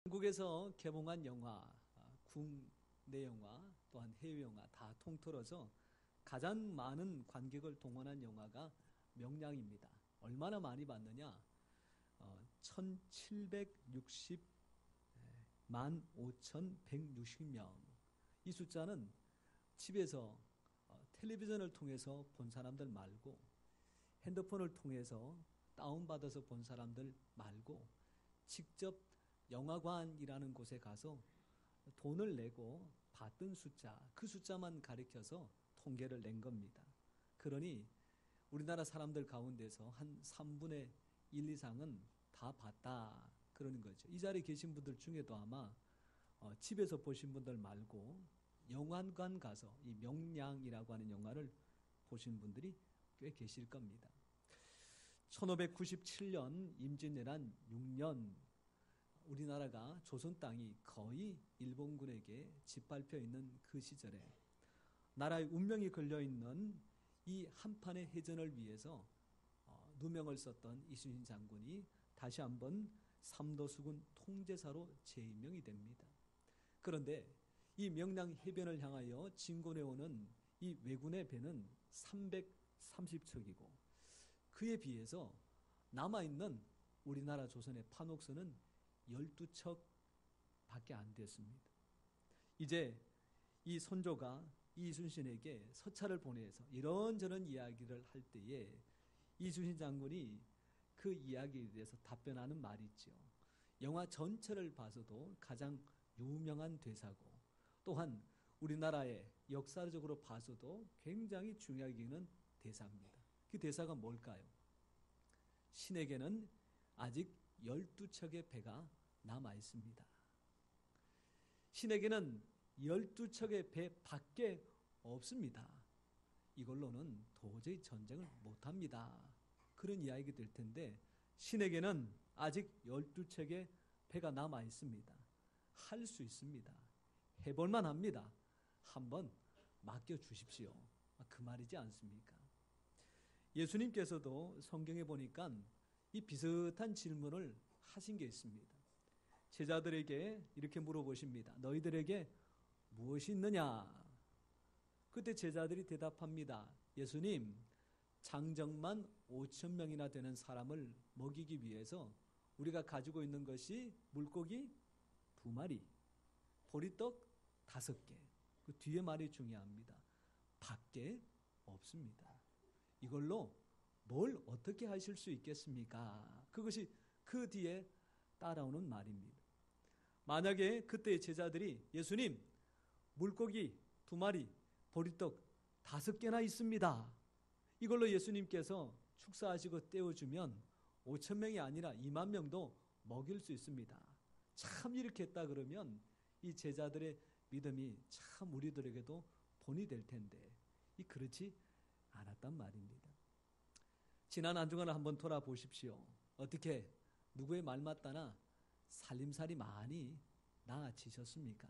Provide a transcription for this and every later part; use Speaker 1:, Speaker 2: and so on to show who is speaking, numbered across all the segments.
Speaker 1: 한국에서 개봉한 영화, 국내 영화, 또한 해외 영화 다 통틀어서 가장 많은 관객을 동원한 영화가 명량입니다. 얼마나 많이 봤느냐? 1760만 5,160명. 이 숫자는 집에서 텔레비전을 통해서 본 사람들 말고, 핸드폰을 통해서 다운받아서 본 사람들 말고, 직접 영화관이라는 곳에 가서 돈을 내고 봤던 숫자, 그 숫자만 가리켜서 통계를 낸 겁니다. 그러니 우리나라 사람들 가운데서 한 3분의 1 이상은 다 봤다, 그러는 거죠. 이 자리에 계신 분들 중에도 아마 집에서 보신 분들 말고 영화관 가서 이 명량이라고 하는 영화를 보신 분들이 꽤 계실 겁니다. 1597년 임진왜란 6년, 우리나라가 조선 땅이 거의 일본군에게 짓밟혀 있는 그 시절에 나라의 운명이 걸려있는 이 한판의 해전을 위해서 누명을 썼던 이순신 장군이 다시 한번 삼도수군 통제사로 재임명이 됩니다. 그런데 이 명량 해변을 향하여 진군해오는 이 왜군의 배는 330척이고 그에 비해서 남아있는 우리나라 조선의 판옥선은 12척 밖에 안 됐습니다. 이제 이 선조가 이순신에게 서찰을 보내서 이런저런 이야기를 할 때에 이순신 장군이 그 이야기에 대해서 답변하는 말이 있죠. 영화 전체를 봐서도 가장 유명한 대사고, 또한 우리나라의 역사적으로 봐서도 굉장히 중요하게 여기는 대사입니다. 그 대사가 뭘까요? 신에게는 아직 12척의 배가 남아 있습니다. 신에게는 12척의 배 밖에 없습니다. 이걸로는 도저히 전쟁을 못합니다. 그런 이야기가 될 텐데, 신에게는 아직 12척의 배가 남아 있습니다. 할 수 있습니다. 해볼만 합니다. 한번 맡겨주십시오. 그 말이지 않습니까? 예수님께서도 성경에 보니까 이 비슷한 질문을 하신 게 있습니다. 제자들에게 이렇게 물어보십니다. 너희들에게 무엇이 있느냐? 그때 제자들이 대답합니다. 예수님, 장정만 5,000명이나 되는 사람을 먹이기 위해서 우리가 가지고 있는 것이 물고기 2마리, 보리떡 5개. 그 뒤에 말이 중요합니다. 밖에 없습니다. 이걸로 뭘 어떻게 하실 수 있겠습니까? 그것이 그 뒤에 따라오는 말입니다. 만약에 그때 제자들이 예수님, 물고기 2마리, 보리떡 5개나 있습니다. 이걸로 예수님께서 축사하시고 떼어주면 5,000명이 아니라 2만 명도 먹일 수 있습니다. 참 이렇게 했다 그러면 이 제자들의 믿음이 참 우리들에게도 본이 될 텐데 그렇지 않았단 말입니다. 지난 한 주간을 한번 돌아보십시오. 어떻게 누구의 말 맞다나 살림살이 많이 나아지셨습니까?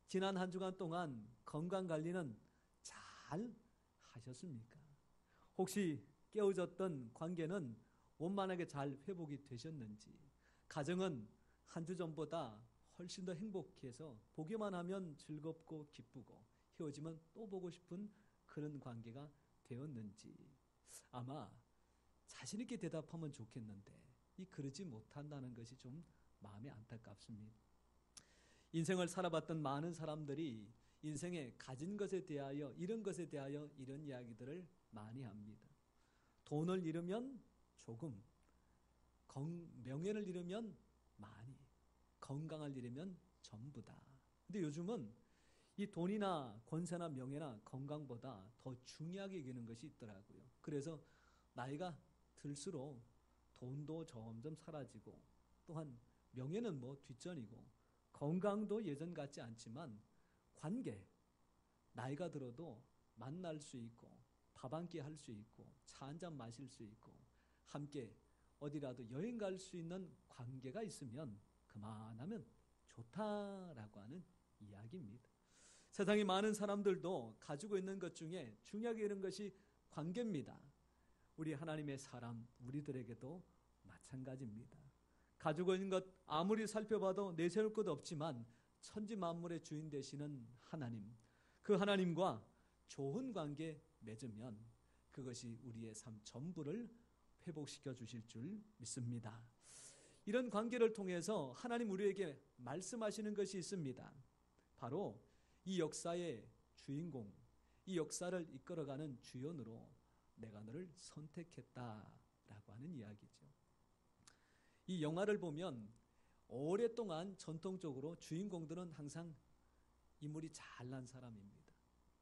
Speaker 1: 지난 한 주간 동안 건강관리는 잘 하셨습니까? 혹시 깨어졌던 관계는 원만하게 잘 회복이 되셨는지, 가정은 한 주 전보다 훨씬 더 행복해서 보기만 하면 즐겁고 기쁘고 헤어지면 또 보고 싶은 그런 관계가 되었는지, 아마 자신 있게 대답하면 좋겠는데 그러지 못한다는 것이 좀 마음이 안타깝습니다. 인생을 살아봤던 많은 사람들이 인생에 가진 것에 대하여, 이런 것에 대하여 이런 이야기들을 많이 합니다. 돈을 잃으면 조금, 명예를 잃으면 많이, 건강을 잃으면 전부다. 근데 요즘은 이 돈이나 권세나 명예나 건강보다 더 중요하게 여기는 것이 있더라고요. 그래서 나이가 들수록 돈도 점점 사라지고, 또한 명예는 뒷전이고, 건강도 예전 같지 않지만 관계, 나이가 들어도 만날 수 있고 밥 한 끼 할 수 있고 차 한 잔 마실 수 있고 함께 어디라도 여행 갈 수 있는 관계가 있으면 그만하면 좋다라고 하는 이야기입니다. 세상에 많은 사람들도 가지고 있는 것 중에 중요하게 여기는 것이 관계입니다. 우리 하나님의 사람, 우리들에게도 마찬가지입니다. 가지고 있는 것 아무리 살펴봐도 내세울 것 없지만 천지 만물의 주인 되시는 하나님, 그 하나님과 좋은 관계 맺으면 그것이 우리의 삶 전부를 회복시켜 주실 줄 믿습니다. 이런 관계를 통해서 하나님 우리에게 말씀하시는 것이 있습니다. 바로 이 역사의 주인공, 이 역사를 이끌어가는 주연으로 내가 너를 선택했다라고 하는 이야기죠. 이 영화를 보면 오랫동안 전통적으로 주인공들은 항상 인물이 잘난 사람입니다.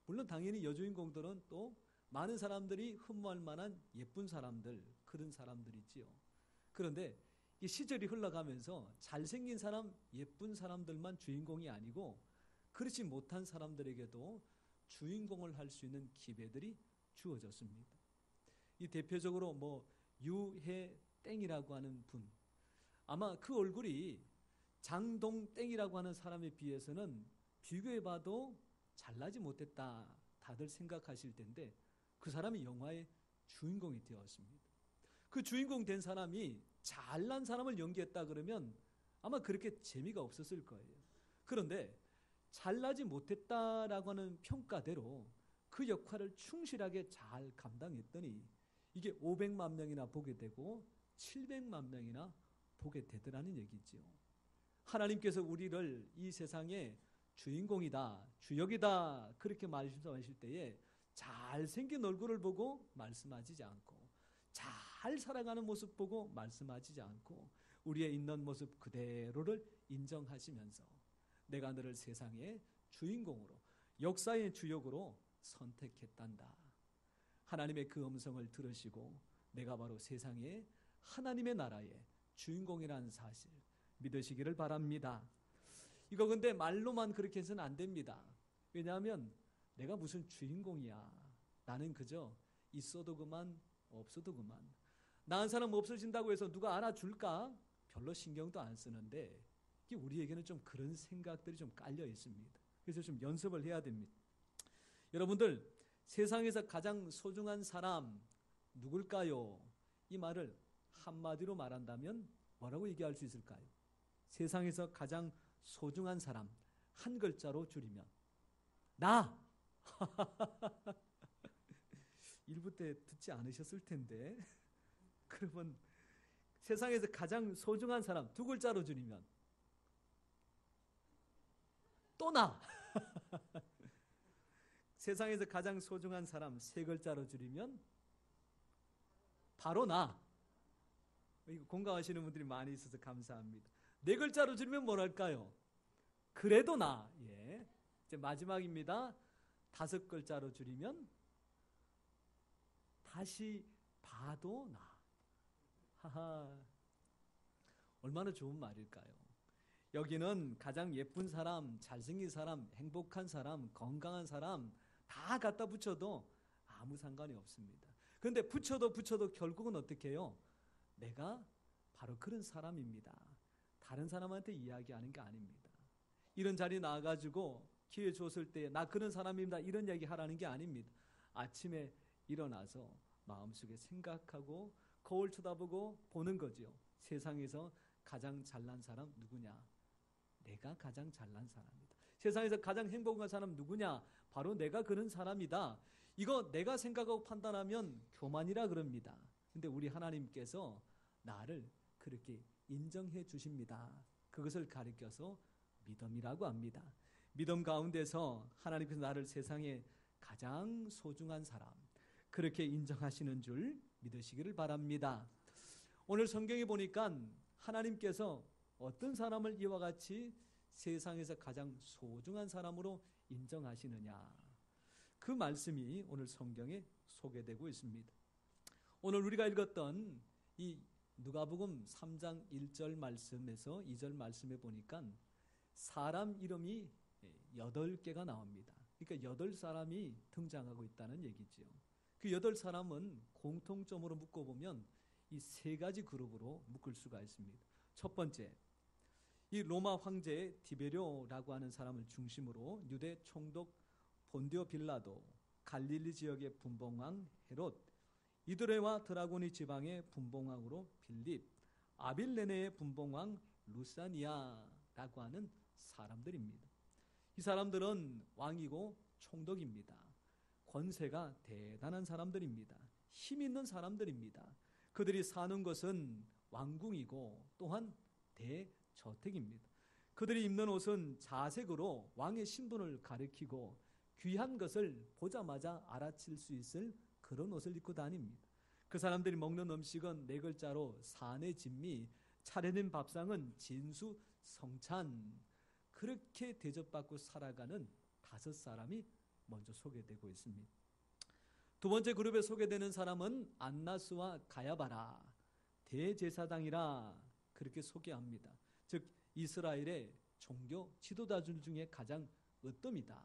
Speaker 1: 물론 당연히 여주인공들은 또 많은 사람들이 흠모할 만한 예쁜 사람들, 그런 사람들이지요. 그런데 이 시절이 흘러가면서 잘생긴 사람, 예쁜 사람들만 주인공이 아니고 그렇지 못한 사람들에게도 주인공을 할 수 있는 기회들이 주어졌습니다. 이 대표적으로 유해땡이라고 하는 분, 아마 그 얼굴이 장동땡이라고 하는 사람에 비해서는 비교해봐도 잘나지 못했다 다들 생각하실 텐데 그 사람이 영화의 주인공이 되었습니다. 그 주인공 된 사람이 잘난 사람을 연기했다 그러면 아마 그렇게 재미가 없었을 거예요. 그런데 잘나지 못했다라고 하는 평가대로 그 역할을 충실하게 잘 감당했더니 이게 500만 명이나 보게 되고 700만 명이나 보게 되더라는 얘기죠. 하나님께서 우리를 이 세상의 주인공이다, 주역이다 그렇게 말씀하실 때에 잘생긴 얼굴을 보고 말씀하시지 않고 잘 살아가는 모습 보고 말씀하시지 않고 우리의 있는 모습 그대로를 인정하시면서 내가 너를 세상의 주인공으로 역사의 주역으로 선택했단다. 하나님의 그 음성을 들으시고 내가 바로 세상의 하나님의 나라의 주인공이라는 사실 믿으시기를 바랍니다. 이거 근데 말로만 그렇게 해서는 안 됩니다. 왜냐하면 내가 무슨 주인공이야. 나는 그저 있어도 그만 없어도 그만. 나 한 사람 없어진다고 해서 누가 안아줄까? 별로 신경도 안 쓰는데 우리에게는 좀 그런 생각들이 좀 깔려 있습니다. 그래서 좀 연습을 해야 됩니다. 여러분들 세상에서 가장 소중한 사람 누굴까요? 이 말을 한마디로 말한다면 뭐라고 얘기할 수 있을까요? 세상에서 가장 소중한 사람 한 글자로 줄이면 나! 1부 때 듣지 않으셨을 텐데 그러면 세상에서 가장 소중한 사람 2글자로 줄이면 또 나! 세상에서 가장 소중한 사람 3글자로 줄이면 바로 나! 이거 공감하시는 분들이 많이 있어서 감사합니다. 4글자로 줄이면 뭐랄까요? 그래도 나! 예. 이제 마지막입니다. 5글자로 줄이면 다시 봐도 나. 하하. 얼마나 좋은 말일까요? 여기는 가장 예쁜 사람, 잘생긴 사람, 행복한 사람, 건강한 사람 다 갖다 붙여도 아무 상관이 없습니다. 그런데 붙여도 결국은 어떻게 해요? 내가 바로 그런 사람입니다. 다른 사람한테 이야기하는 게 아닙니다. 이런 자리에 나와가지고 기회 줬을 때 나 그런 사람입니다. 이런 얘기 하라는 게 아닙니다. 아침에 일어나서 마음속에 생각하고 거울 쳐다보고 보는 거죠. 세상에서 가장 잘난 사람 누구냐? 내가 가장 잘난 사람이다. 세상에서 가장 행복한 사람 누구냐? 바로 내가 그런 사람이다. 이거 내가 생각하고 판단하면 교만이라 그럽니다. 근데 우리 하나님께서 나를 그렇게 인정해 주십니다. 그것을 가리켜서 믿음이라고 합니다. 믿음 가운데서 하나님께서 나를 세상에 가장 소중한 사람 그렇게 인정하시는 줄 믿으시기를 바랍니다. 오늘 성경에 보니까 하나님께서 어떤 사람을 이와 같이 세상에서 가장 소중한 사람으로 인정하시느냐 그 말씀이 오늘 성경에 소개되고 있습니다. 오늘 우리가 읽었던 이 누가복음 3장 1절 말씀에서 2절 말씀에 보니까 사람 이름이 8개가 나옵니다. 그러니까 8사람이 등장하고 있다는 얘기죠. 그 8사람은 공통점으로 묶어보면 이 3가지 그룹으로 묶을 수가 있습니다. 첫 번째, 이 로마 황제 디베료라고 하는 사람을 중심으로 유대 총독 본디오 빌라도, 갈릴리 지역의 분봉왕 헤롯, 이드레와 드라고니 지방의 분봉왕으로 빌립, 아빌레네의 분봉왕 루사니아라고 하는 사람들입니다. 이 사람들은 왕이고 총독입니다. 권세가 대단한 사람들입니다. 힘 있는 사람들입니다. 그들이 사는 것은 왕궁이고 또한 대저택입니다. 그들이 입는 옷은 자색으로 왕의 신분을 가리키고 귀한 것을 보자마자 알아챌 수 있을 그런 옷을 입고 다닙니다. 그 사람들이 먹는 음식은 네 글자로 사내진미, 차려진 밥상은 진수성찬, 그렇게 대접받고 살아가는 5사람이 먼저 소개되고 있습니다. 두 번째 그룹에 소개되는 사람은 안나스와 가야바라, 대제사장이라 그렇게 소개합니다. 즉 이스라엘의 종교 지도자들 중에 가장 으뜸이다,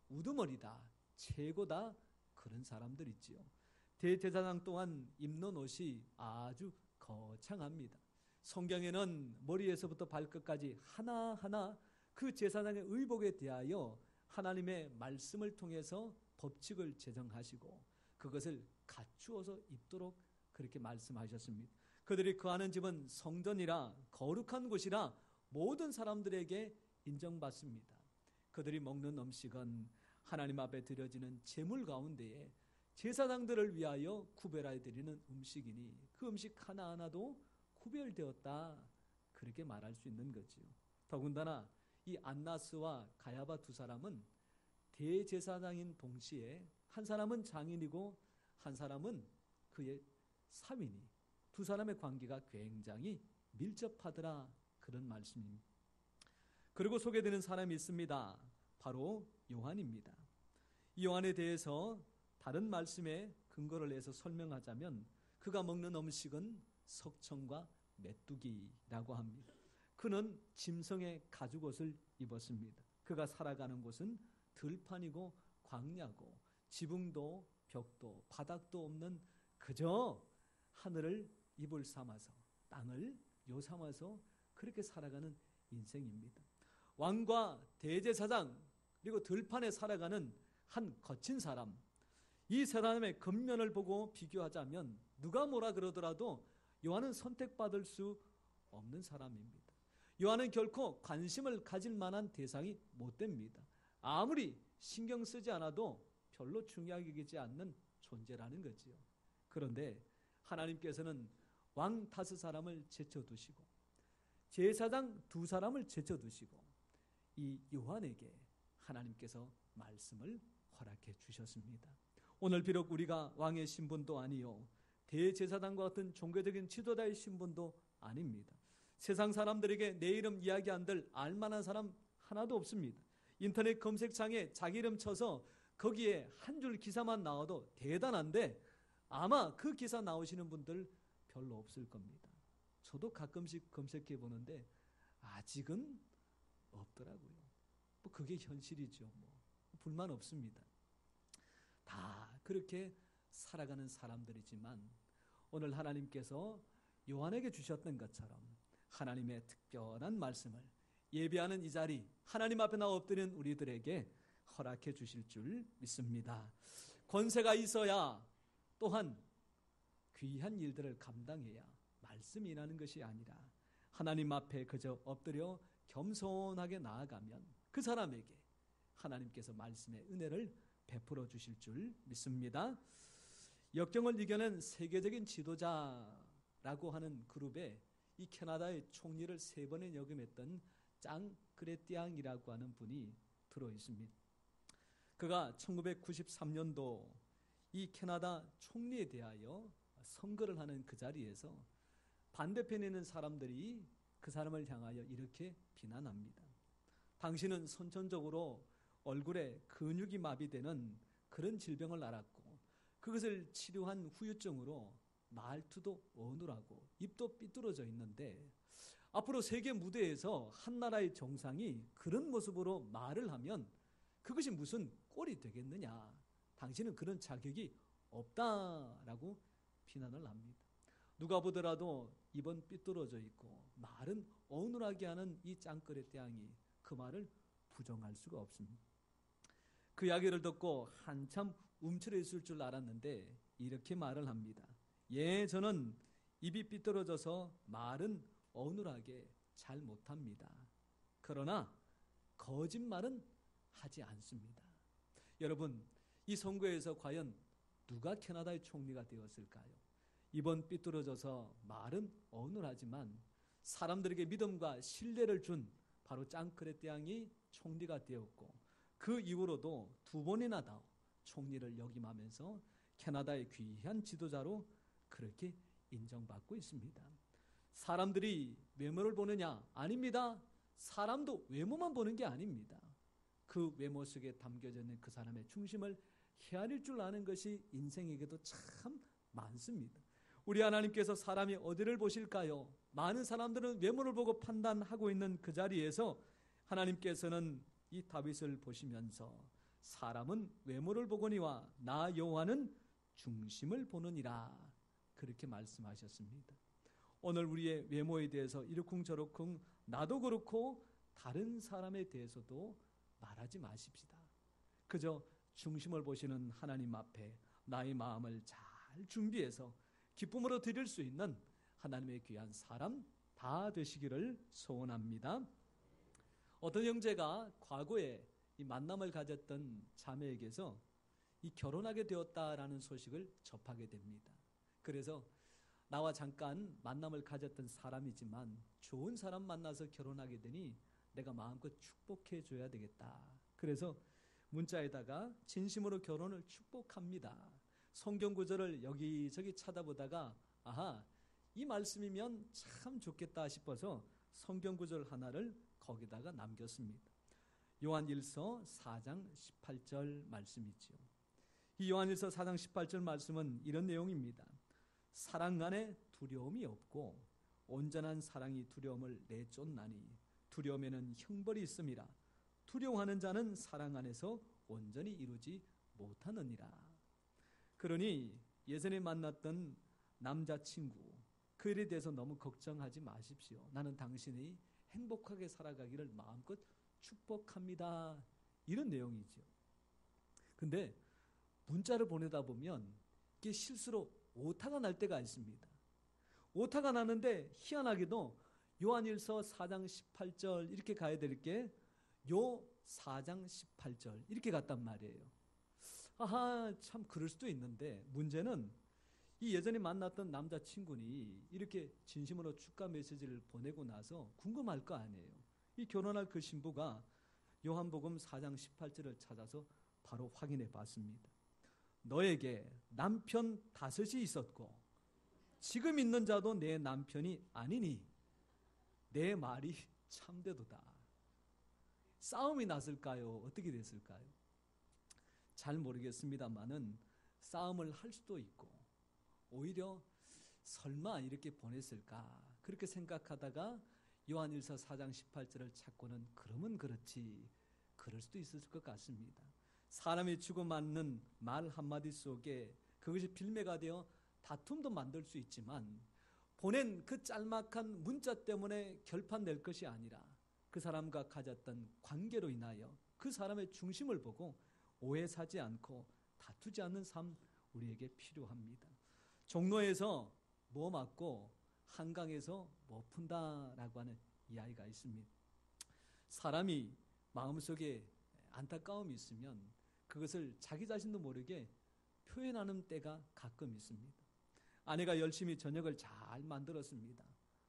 Speaker 1: 우두머리다, 최고다, 그런 사람들이지요. 대제사장 또한 입는 옷이 아주 거창합니다. 성경에는 머리에서부터 발끝까지 하나하나 그 제사장의 의복에 대하여 하나님의 말씀을 통해서 법칙을 제정하시고 그것을 갖추어서 입도록 그렇게 말씀하셨습니다. 그들이 거하는 집은 성전이라 거룩한 곳이라 모든 사람들에게 인정받습니다. 그들이 먹는 음식은 하나님 앞에 드려지는 제물 가운데에 제사장들을 위하여 구별하여 드리는 음식이니 그 음식 하나하나도 구별되었다, 그렇게 말할 수 있는 거지요. 더군다나 이 안나스와 가야바 두 사람은 대제사장인 동시에 한 사람은 장인이고 한 사람은 그의 사위니, 두 사람의 관계가 굉장히 밀접하더라, 그런 말씀입니다. 그리고 소개되는 사람이 있습니다. 바로 요한입니다. 이 요한에 대해서 다른 말씀에 근거를 내서 설명하자면 그가 먹는 음식은 석청과 메뚜기라고 합니다. 그는 짐승의 가죽옷을 입었습니다. 그가 살아가는 곳은 들판이고 광야고 지붕도 벽도 바닥도 없는 그저 하늘을 이불 삼아서 땅을 요 삼아서 그렇게 살아가는 인생입니다. 왕과 대제사장 그리고 들판에 살아가는 한 거친 사람, 이 사람의 겉면을 보고 비교하자면 누가 뭐라 그러더라도 요한은 선택받을 수 없는 사람입니다. 요한은 결코 관심을 가질 만한 대상이 못 됩니다. 아무리 신경 쓰지 않아도 별로 중요하게 여기지 않는 존재라는 거지요. 그런데 하나님께서는 왕 5사람을 제쳐두시고 제사장 2사람을 제쳐두시고 이 요한에게 하나님께서 말씀을 허락해 주셨습니다. 오늘 비록 우리가 왕의 신분도 아니요 대제사장과 같은 종교적인 지도자의 신분도 아닙니다. 세상 사람들에게 내 이름 이야기 한들 알만한 사람 하나도 없습니다. 인터넷 검색창에 자기 이름 쳐서 거기에 한 줄 기사만 나와도 대단한데 아마 그 기사 나오시는 분들 별로 없을 겁니다. 저도 가끔씩 검색해 보는데 아직은 없더라고요. 뭐 그게 현실이죠. 뭐 불만 없습니다. 다 그렇게 살아가는 사람들이지만 오늘 하나님께서 요한에게 주셨던 것처럼 하나님의 특별한 말씀을 예배하는 이 자리, 하나님 앞에 나와 엎드린 우리들에게 허락해 주실 줄 믿습니다. 권세가 있어야 또한 귀한 일들을 감당해야 말씀이 일하는 것이 아니라 하나님 앞에 그저 엎드려 겸손하게 나아가면 그 사람에게 하나님께서 말씀의 은혜를 베풀어 주실 줄 믿습니다. 역경을 이겨낸 세계적인 지도자라고 하는 그룹에 이 캐나다의 총리를 3번에 역임했던 짱 그레띠앙이라고 하는 분이 들어 있습니다. 그가 1993년도 이 캐나다 총리에 대하여 선거를 하는 그 자리에서 반대편에 있는 사람들이 그 사람을 향하여 이렇게 비난합니다. 당신은 선천적으로 얼굴에 근육이 마비되는 그런 질병을 앓았고 그것을 치료한 후유증으로 말투도 어눌하고 입도 삐뚤어져 있는데 앞으로 세계 무대에서 한 나라의 정상이 그런 모습으로 말을 하면 그것이 무슨 꼴이 되겠느냐. 당신은 그런 자격이 없다라고 비난을 합니다. 누가 보더라도 입은 삐뚤어져 있고 말은 어눌하게 하는 이 짱그레띠앙이 그 말을 부정할 수가 없습니다. 그 이야기를 듣고 한참 움츠려 있을 줄 알았는데 이렇게 말을 합니다. 예, 저는 입이 삐뚤어져서 말은 어눌하게 잘 못합니다. 그러나 거짓말은 하지 않습니다. 여러분, 이 선거에서 과연 누가 캐나다의 총리가 되었을까요? 입은 삐뚤어져서 말은 어눌하지만 사람들에게 믿음과 신뢰를 준 바로 짱크레 떼양이 총리가 되었고, 그 이후로도 두 번이나 더 총리를 역임하면서 캐나다의 귀한 지도자로 그렇게 인정받고 있습니다. 사람들이 외모를 보느냐? 아닙니다. 사람도 외모만 보는 게 아닙니다. 그 외모 속에 담겨져 있는 그 사람의 중심을 헤아릴 줄 아는 것이 인생에게도 참 많습니다. 우리 하나님께서 사람이 어디를 보실까요? 많은 사람들은 외모를 보고 판단하고 있는 그 자리에서 하나님께서는 이 다윗을 보시면서 사람은 외모를 보거니와 나 여호와는 중심을 보느니라, 그렇게 말씀하셨습니다. 오늘 우리의 외모에 대해서 이러쿵저러쿵 나도 그렇고 다른 사람에 대해서도 말하지 마십시다. 그저 중심을 보시는 하나님 앞에 나의 마음을 잘 준비해서 기쁨으로 드릴 수 있는 하나님의 귀한 사람 다 되시기를 소원합니다. 어떤 형제가 과거에 이 만남을 가졌던 자매에게서 이 결혼하게 되었다라는 소식을 접하게 됩니다. 그래서 나와 잠깐 만남을 가졌던 사람이지만 좋은 사람 만나서 결혼하게 되니 내가 마음껏 축복해 줘야 되겠다. 그래서 문자에다가 진심으로 결혼을 축복합니다. 성경 구절을 여기저기 찾아보다가 아하, 이 말씀이면 참 좋겠다 싶어서 성경 구절 하나를 거기다가 남겼습니다. 요한일서 4장 18절 말씀이지요. 이 요한일서 4장 18절 말씀은 이런 내용입니다. 사랑 안에 두려움이 없고 온전한 사랑이 두려움을 내쫓나니 두려움에는 형벌이 있음이라. 두려워하는 자는 사랑 안에서 온전히 이루지 못하느니라. 그러니 예전에 만났던 남자친구, 그 일에 대해서 너무 걱정하지 마십시오. 나는 당신이 행복하게 살아가기를 마음껏 축복합니다. 이런 내용이죠. 근데 문자를 보내다 보면 이게 실수로 오타가 날 때가 있습니다. 오타가 나는데 희한하게도 요한일서 4장 18절 이렇게 가야 될 게 요 4장 18절 이렇게 갔단 말이에요. 아하, 참 그럴 수도 있는데 문제는 이 예전에 만났던 남자친구니 이렇게 진심으로 축가 메시지를 보내고 나서 궁금할 거 아니에요. 이 결혼할 그 신부가 요한복음 4장 18절을 찾아서 바로 확인해 봤습니다. 너에게 남편 5이 있었고 지금 있는 자도 내 남편이 아니니 내 말이 참되도다. 싸움이 났을까요? 어떻게 됐을까요? 잘 모르겠습니다만은 싸움을 할 수도 있고 오히려 설마 이렇게 보냈을까 그렇게 생각하다가 요한일서 4장 18절을 찾고는 그러면 그렇지, 그럴 수도 있었을 것 같습니다. 사람이 주고받는 말 한마디 속에 그것이 빌매가 되어 다툼도 만들 수 있지만 보낸 그 짤막한 문자 때문에 결판낼 것이 아니라 그 사람과 가졌던 관계로 인하여 그 사람의 중심을 보고 오해 사지 않고 다투지 않는 삶 우리에게 필요합니다. 종로에서 뭐 맞고 한강에서 뭐 푼다라고 하는 이야기가 있습니다. 사람이 마음속에 안타까움이 있으면 그것을 자기 자신도 모르게 표현하는 때가 가끔 있습니다. 아내가 열심히 저녁을 잘 만들었습니다.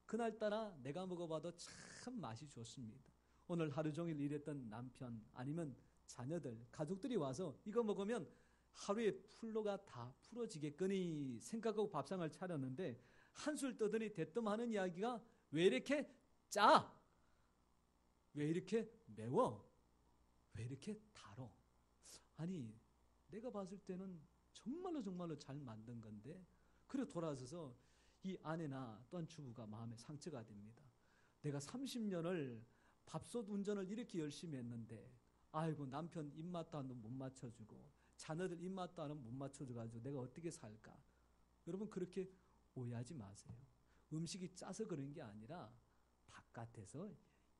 Speaker 1: 그날따라 내가 먹어봐도 참 맛이 좋습니다. 오늘 하루 종일 일했던 남편 아니면 자녀들, 가족들이 와서 이거 먹으면 하루의 풀로가 다 풀어지겠거니 생각하고 밥상을 차렸는데 한술 떠더니 대뜸 하는 이야기가 왜 이렇게 짜? 왜 이렇게 매워? 왜 이렇게 달어? 아니, 내가 봤을 때는 정말로 잘 만든 건데 그리고 돌아서서 이 아내나 또한 주부가 마음에 상처가 됩니다. 내가 30년을 밥솥 운전을 이렇게 열심히 했는데 아이고 남편 입맛도 안 못 맞춰주고 자녀들 입맛도 안 못 맞춰줘가지고 내가 어떻게 살까? 여러분 그렇게 오해하지 마세요. 음식이 짜서 그런 게 아니라 바깥에서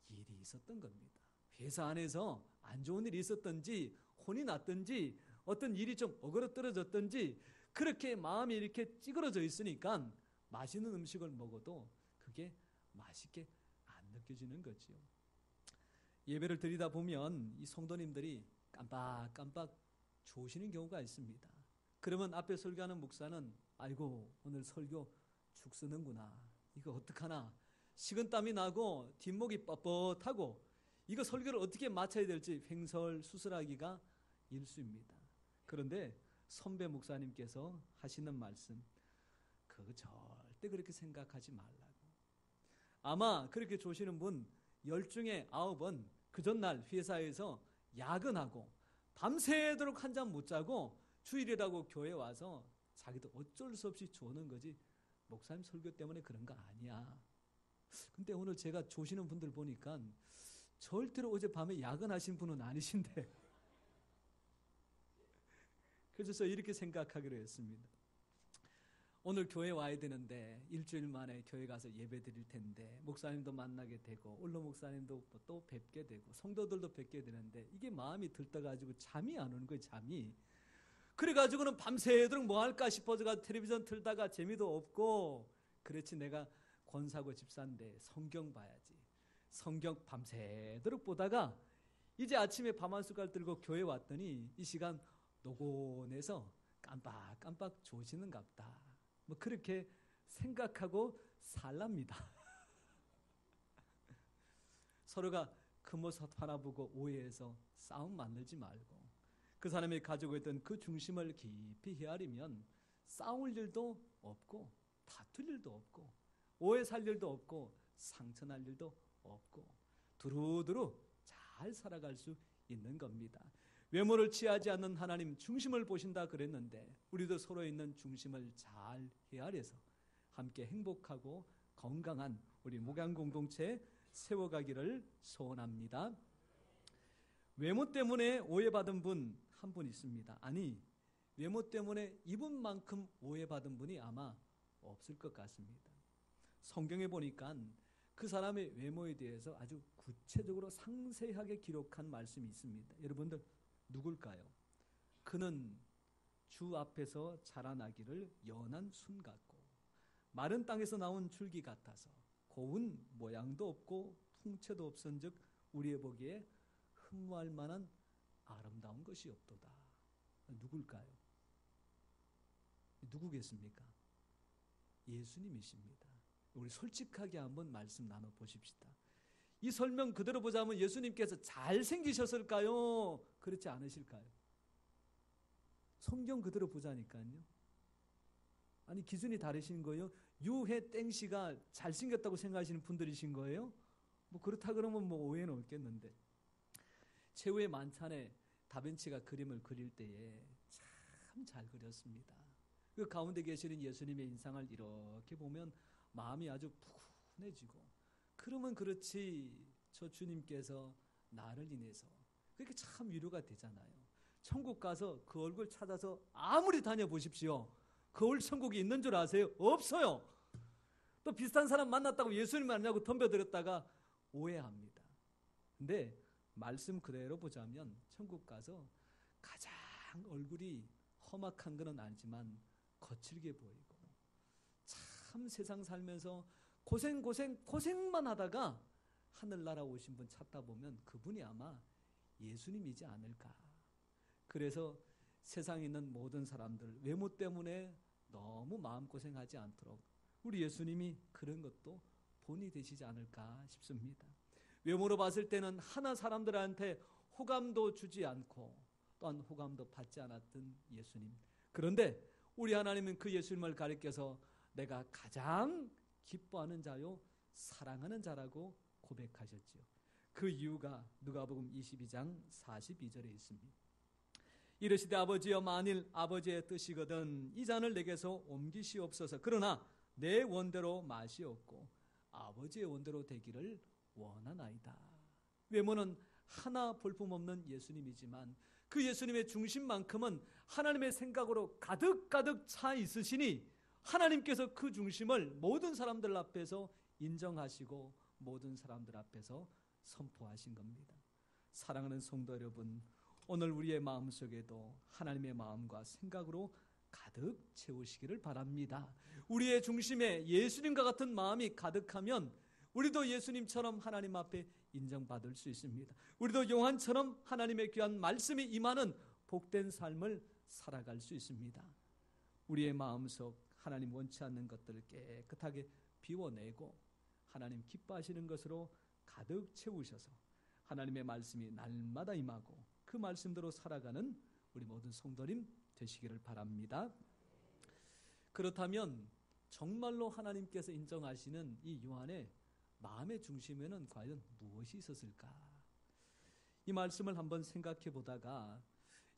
Speaker 1: 일이 있었던 겁니다. 회사 안에서 안 좋은 일이 있었든지 혼이 났든지 어떤 일이 좀 어그러떨어졌든지 그렇게 마음이 이렇게 찌그러져 있으니까 맛있는 음식을 먹어도 그게 맛있게 안 느껴지는 거지요. 예배를 드리다 보면 이 성도님들이 깜빡깜빡 좋으시는 경우가 있습니다. 그러면 앞에 설교하는 목사는 아이고 오늘 설교 죽 쓰는구나. 이거 어떡하나. 식은땀이 나고 뒷목이 뻣뻣하고 이거 설교를 어떻게 마쳐야 될지 횡설수설하기가 일쑤입니다. 그런데 선배 목사님께서 하시는 말씀, 그거 절대 그렇게 생각하지 말라고. 아마 그렇게 조시는 분 10중에 9은 그 전날 회사에서 야근하고 밤새도록 한잠 못 자고 주일이라고 교회 와서 자기도 어쩔 수 없이 조는 거지 목사님 설교 때문에 그런 거 아니야. 근데 오늘 제가 조시는 분들 보니까 절대로 어젯밤에 야근하신 분은 아니신데 그래서 이렇게 생각하기로 했습니다. 오늘 교회 와야 되는데 일주일 만에 교회 가서 예배 드릴 텐데 목사님도 만나게 되고 올로 목사님도 또 뵙게 되고 성도들도 뵙게 되는데 이게 마음이 들떠가지고 잠이 안 오는 거예요. 잠이. 그래가지고는 밤새도록 뭐 할까 싶어서 텔레비전 틀다가 재미도 없고 그렇지 내가 권사고 집사인데 성경 봐야지. 성경 밤새도록 보다가 이제 아침에 밥 한 숟갈 들고 교회 왔더니 이 시간 노곤해서 깜빡깜빡 조시는갑다. 뭐 그렇게 생각하고 살랍니다. 서로가 그 모습 하나 보고 오해해서 싸움 만들지 말고 그 사람이 가지고 있던 그 중심을 깊이 헤아리면 싸울 일도 없고 다툴 일도 없고 오해 살 일도 없고 상처날 일도 없고 두루두루 잘 살아갈 수 있는 겁니다. 외모를 취하지 않는 하나님 중심을 보신다 그랬는데 우리도 서로 있는 중심을 잘 헤아려서 함께 행복하고 건강한 우리 목양 공동체 세워가기를 소원합니다. 외모 때문에 오해받은 분 한 분 있습니다. 아니 외모 때문에 이분만큼 오해받은 분이 아마 없을 것 같습니다. 성경에 보니까 그 사람의 외모에 대해서 아주 구체적으로 상세하게 기록한 말씀이 있습니다. 여러분들 누굴까요? 그는 주 앞에서 자라나기를 연한 순 같고 마른 땅에서 나온 줄기 같아서 고운 모양도 없고 풍채도 없은즉 우리의 보기에 흠모할 만한 아름다운 것이 없도다. 누굴까요? 누구겠습니까? 예수님이십니다. 우리 솔직하게 한번 말씀 나눠보십시다. 이 설명 그대로 보자면 예수님께서 잘생기셨을까요? 그렇지 않으실까요? 성경 그대로 보자니까요. 아니 기준이 다르신 거예요? 유해 땡씨가 잘생겼다고 생각하시는 분들이신 거예요? 뭐 그렇다 그러면 뭐 오해는 없겠는데 최후의 만찬에 다빈치가 그림을 그릴 때에 참 잘 그렸습니다. 그 가운데 계시는 예수님의 인상을 이렇게 보면 마음이 아주 푸근해지고 그러면 그렇지 저 주님께서 나를 인해서 그렇게 참 위로가 되잖아요. 천국 가서 그 얼굴 찾아서 아무리 다녀보십시오. 그 올 천국이 있는 줄 아세요? 없어요. 또 비슷한 사람 만났다고 예수님 만나고 덤벼들었다가 오해합니다. 근데 말씀 그대로 보자면 천국 가서 가장 얼굴이 험악한 건 아니지만 거칠게 보이고 참 세상 살면서 고생만 하다가 하늘나라 오신 분 찾다 보면 그분이 아마 예수님이지 않을까. 그래서 세상에 있는 모든 사람들 외모 때문에 너무 마음고생하지 않도록 우리 예수님이 그런 것도 본이 되시지 않을까 싶습니다. 외모로 봤을 때는 하나 사람들한테 호감도 주지 않고 또한 호감도 받지 않았던 예수님. 그런데 우리 하나님은 그 예수님을 가리켜서 내가 가장 기뻐하는 자요 사랑하는 자라고 고백하셨지요. 그 이유가 누가복음 22장 42절에 있습니다. 이르시되 아버지여 만일 아버지의 뜻이거든 이 잔을 내게서 옮기시옵소서. 그러나 내 원대로 마시옵고 아버지의 원대로 되기를 원하나이다. 외모는 하나 볼품없는 예수님이지만 그 예수님의 중심만큼은 하나님의 생각으로 가득가득 차 있으시니 하나님께서 그 중심을 모든 사람들 앞에서 인정하시고 모든 사람들 앞에서 선포하신 겁니다. 사랑하는 성도 여러분, 오늘 우리의 마음속에도 하나님의 마음과 생각으로 가득 채우시기를 바랍니다. 우리의 중심에 예수님과 같은 마음이 가득하면 우리도 예수님처럼 하나님 앞에 인정받을 수 있습니다. 우리도 요한처럼 하나님의 귀한 말씀이 임하는 복된 삶을 살아갈 수 있습니다. 우리의 마음속 하나님 원치 않는 것들을 깨끗하게 비워내고 하나님 기뻐하시는 것으로 가득 채우셔서 하나님의 말씀이 날마다 임하고 그 말씀대로 살아가는 우리 모든 성도님 되시기를 바랍니다. 그렇다면 정말로 하나님께서 인정하시는 이 요한의 마음의 중심에는 과연 무엇이 있었을까? 이 말씀을 한번 생각해 보다가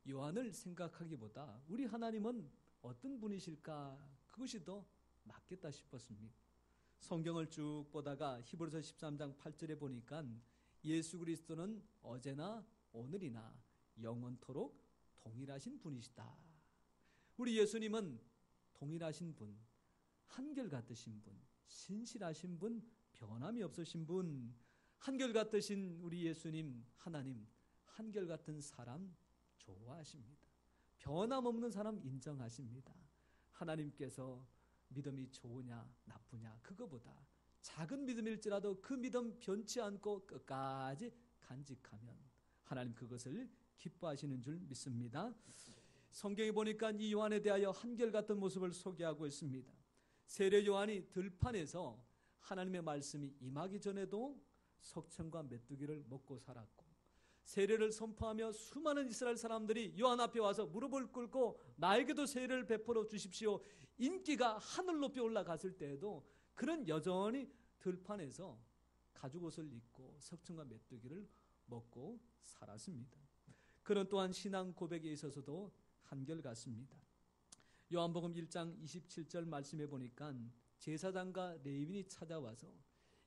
Speaker 1: 요한을 생각하기보다 우리 하나님은 어떤 분이실까? 그것이 더 맞겠다 싶었습니다. 성경을 쭉 보다가 히브리서 13장 8절에 보니까 예수 그리스도는 어제나 오늘이나 영원토록 동일하신 분이시다. 우리 예수님은 동일하신 분, 한결같으신 분, 신실하신 분, 변함이 없으신 분, 한결같으신 우리 예수님, 하나님, 한결같은 사람 좋아하십니다. 변함없는 사람 인정하십니다. 하나님께서 믿음이 좋으냐 나쁘냐 그거보다 작은 믿음일지라도 그 믿음 변치 않고 끝까지 간직하면 하나님 그것을 기뻐하시는 줄 믿습니다. 성경에 보니까 이 요한에 대하여 한결같은 모습을 소개하고 있습니다. 세례 요한이 들판에서 하나님의 말씀이 임하기 전에도 석청과 메뚜기를 먹고 살았고 세례를 선포하며 수많은 이스라엘 사람들이 요한 앞에 와서 무릎을 꿇고 나에게도 세례를 베풀어 주십시오. 인기가 하늘 높이 올라갔을 때에도 그는 여전히 들판에서 가죽옷을 입고 석청과 메뚜기를 먹고 살았습니다. 그는 또한 신앙 고백에 있어서도 한결같습니다. 요한복음 1장 27절 말씀해 보니까 제사장과 레위인이 찾아와서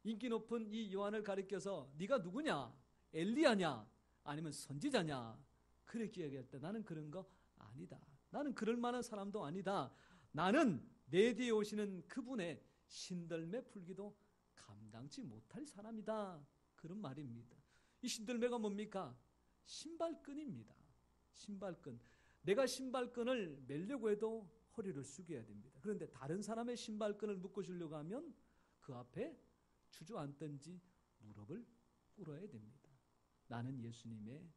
Speaker 1: 인기 높은 이 요한을 가리켜서 네가 누구냐? 엘리야냐? 아니면 선지자냐? 그렇게 얘기할 때 나는 그런 거 아니다. 나는 그럴 만한 사람도 아니다. 나는 내 뒤에 오시는 그분의 신들매 풀기도 감당치 못할 사람이다. 그런 말입니다. 이 신들매가 뭡니까? 신발끈입니다. 신발끈. 내가 신발끈을 매려고 해도 허리를 숙여야 됩니다. 그런데 다른 사람의 신발끈을 묶어주려고 하면 그 앞에 주저앉든지 무릎을 꿇어야 됩니다. 나는 예수님의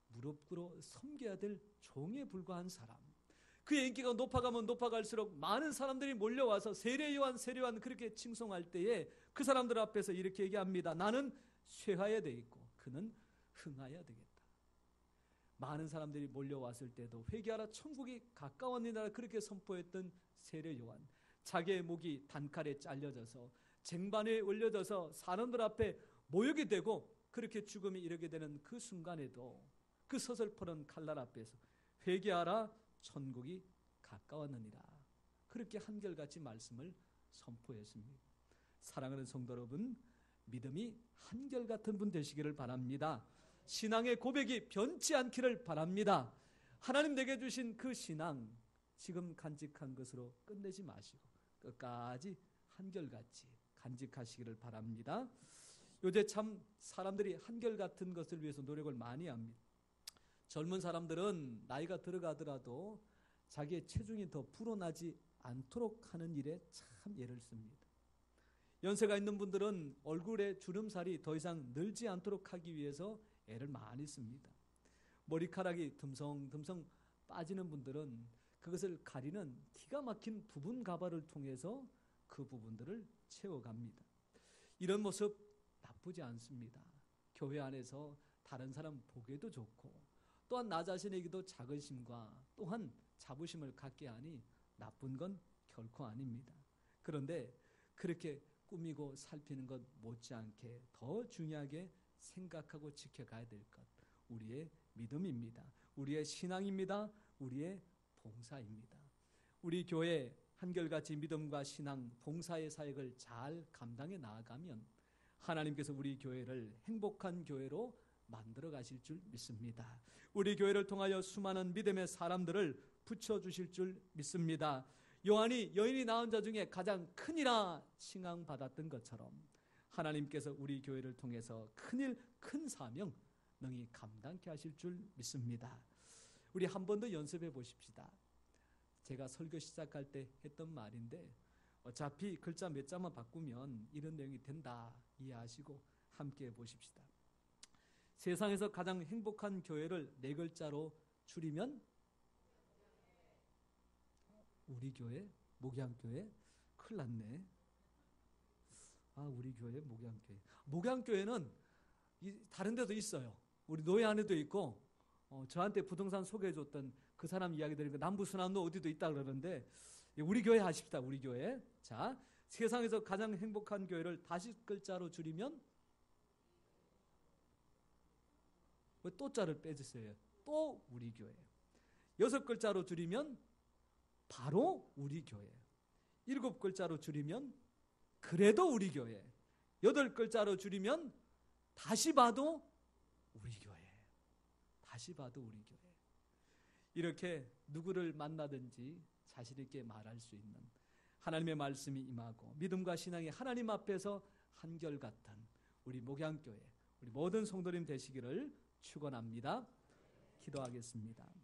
Speaker 1: 무릎 꿇어 섬겨야 될 종에 불과한 사람. 그의 인기가 높아가면 높아갈수록 많은 사람들이 몰려와서 세례 요한 그렇게 칭송할 때에 그 사람들 앞에서 이렇게 얘기합니다. 나는 쇠하여야 되겠고 그는 흥하여야 되겠다. 많은 사람들이 몰려왔을 때도 회개하라 천국이 가까웠느니라 그렇게 선포했던 세례 요한. 자기의 목이 단칼에 잘려져서 쟁반에 올려져서 사람들 앞에 모욕이 되고 그렇게 죽음이 이르게 되는 그 순간에도 그 서슬퍼런 칼날 앞에서 회개하라 천국이 가까웠느니라 그렇게 한결같이 말씀을 선포했습니다. 사랑하는 성도 여러분, 믿음이 한결같은 분 되시기를 바랍니다. 신앙의 고백이 변치 않기를 바랍니다. 하나님 내게 주신 그 신앙 지금 간직한 것으로 끝내지 마시고 끝까지 한결같이 간직하시기를 바랍니다. 요새 참 사람들이 한결같은 것을 위해서 노력을 많이 합니다. 젊은 사람들은 나이가 들어가더라도 자기의 체중이 더 불어나지 않도록 하는 일에 참 애를 씁니다. 연세가 있는 분들은 얼굴에 주름살이 더 이상 늘지 않도록 하기 위해서 애를 많이 씁니다. 머리카락이 듬성듬성 빠지는 분들은 그것을 가리는 기가 막힌 부분 가발을 통해서 그 부분들을 채워갑니다. 이런 모습 나쁘지 않습니다. 교회 안에서 다른 사람 보기에도 좋고 또한 나 자신에게도 자긍심과 또한 자부심을 갖게 하니 나쁜 건 결코 아닙니다. 그런데 그렇게 꾸미고 살피는 것 못지않게 더 중요하게 생각하고 지켜가야 될 것, 우리의 믿음입니다. 우리의 신앙입니다. 우리의 봉사입니다. 우리 교회 한결같이 믿음과 신앙, 봉사의 사역을 잘 감당해 나아가면 하나님께서 우리 교회를 행복한 교회로 만들어 가실 줄 믿습니다. 우리 교회를 통하여 수많은 믿음의 사람들을 붙여주실 줄 믿습니다. 요한이 여인이 낳은 자 중에 가장 큰이라 칭함받았던 것처럼 하나님께서 우리 교회를 통해서 큰일, 큰 사명 능히 감당케 하실 줄 믿습니다. 우리 한 번 더 연습해 보십시다. 제가 설교 시작할 때 했던 말인데 어차피 글자 몇 자만 바꾸면 이런 내용이 된다 이해하시고 함께 보십시다. 세상에서 가장 행복한 교회를 네 글자로 줄이면 우리 교회, 목양교회, 큰일 났네. 우리 교회, 목양교회. 목양교회는 다른 데도 있어요. 우리 노예 안에도 있고, 저한테 부동산 소개해줬던 그 사람 이야기 들으니까 남부순환로 어디도 있다 그러는데, 우리 교회 하십시다, 우리 교회. 자, 세상에서 가장 행복한 교회를 5글자로 줄이면, 왜 또 자를 빼주세요? 또 우리 교회. 6글자로 줄이면, 바로 우리 교회. 7글자로 줄이면, 그래도 우리 교회. 8글자로 줄이면 다시 봐도 우리 교회. 다시 봐도 우리 교회. 이렇게 누구를 만나든지 자신 있게 말할 수 있는 하나님의 말씀이 임하고 믿음과 신앙이 하나님 앞에서 한결같은 우리 목양교회, 우리 모든 성도님 되시기를 축원합니다. 기도하겠습니다.